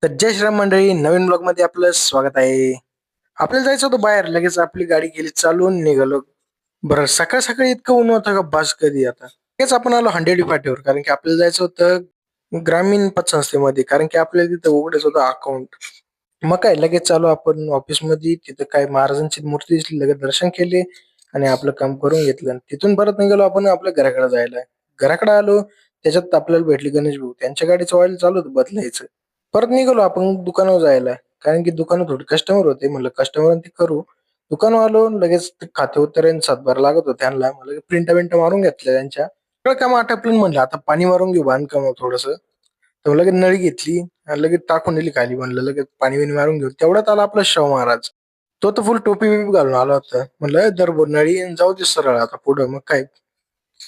तर जय श्रीराम मंडळी, नवीन ब्लॉग मध्ये आपलं स्वागत आहे. आपल्याला जायचं होतं बाहेर, लगेच आपली गाडी गेली चालून निघालो. बरं, सकाळ सकाळी इतकं ऊन होतं का बस कधी आता. तेच आपण आलो हंडेडी फाटीवर, कारण की आपल्याला जायचं होतं ग्रामीण पतसंस्थेमध्ये, कारण की आपल्याला तिथं उघडायचं होतं अकाउंट. मग काय लगेच चालू आपण ऑफिस मध्ये, तिथं काय महाराजांची मूर्ती दिसली, लगेच दर्शन केले आणि आपलं काम करून घेतलं. आणि तिथून परत निघालो आपण आपल्या घराकडे जायला. घराकडे आलो, त्याच्यात आपल्याला भेटली गणेश भाऊ, त्यांच्या गाडीचं ऑइल चालू होतं बदलायचं. परत निघालो आपण दुकानावर जायला, कारण की दुकानात थोडे कस्टमर होते, म्हणलं कस्टमर ते करू. दुकानावर आलो, लगेच ते खाते उतरायला सातबार लागत होते त्यांना, मला प्रिंटा बिंटा मारून घेतल्या त्यांच्या. सगळं काम आटपलं, म्हणलं आता पाणी मारून घेऊ बांधकाम थोडस. तर लगेच नळी घेतली आणि लगेच टाकून दिली खाली, म्हणलं लगेच पाणी बिणी मारून घेऊ. तेवढ्यात आला आपला शाहू महाराज. तो तर फुल टोपी बिपी घालून आला होता. म्हणलं दर नळी आणि जाऊ दे सरळ आता पुढं. मग काय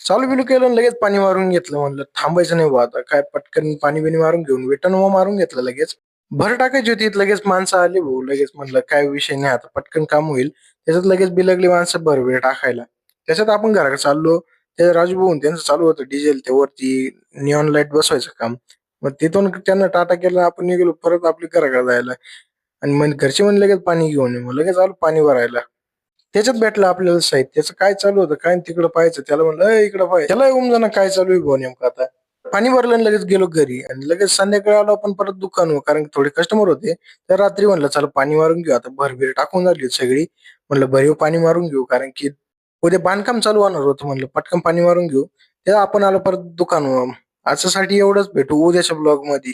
चालू बिलू केलं आणि लगेच पाणी मारून घेतलं. म्हणलं थांबायचं नाही बुवा आता, काय पटकन पाणी बिणी मारून घेऊन वेटन मारून घेतलं लगेच. भर टाकायची होती, लगेच माणसं आली भाऊ. लगेच म्हणलं काय विषय नाही, आता पटकन काम होईल. त्याच्यात लगेच बिलगली माणसं भरवेळ टाकायला. त्याच्यात आपण घराकडे चाललो. ते राजू भाऊ त्यांचं चालू होतं डिझेल, ते वरती निऑन लाईट बसवायचं काम. मग तिथून त्यांना टाटा केला, आपण निघालो परत आपली घराकडे जायला. आणि मग घरचे म्हणले लगेच पाणी घेऊन ये, मग लगेच आलो पाणी भरायला. त्याच्यात भेटलं आपल्याला साहित्याचं काय चालू होतं काय, तिकडं पाहायचं. त्याला म्हणलं इकडं पाहायचं, त्याला उमजना काय चालू आहे भाऊ नेमकं आता. पाणी भरलं आणि लगेच गेलो घरी, आणि लगेच संध्याकाळी आलो आपण परत दुकानवर, कारण की थोडे कस्टमर होते. तर रात्री म्हणलं चला पाणी मारून घेऊ, आता भरभीर टाकून झाली सगळी. म्हणलं भरीव पाणी मारून घेऊ, कारण की उद्या बांधकाम चालू होणार होतं. म्हणलं पटकन पाणी मारून घेऊ. तेव्हा आपण आलो परत दुकानवर. आजच्यासाठी एवढंच, भेटू उद्याच्या ब्लॉग मध्ये.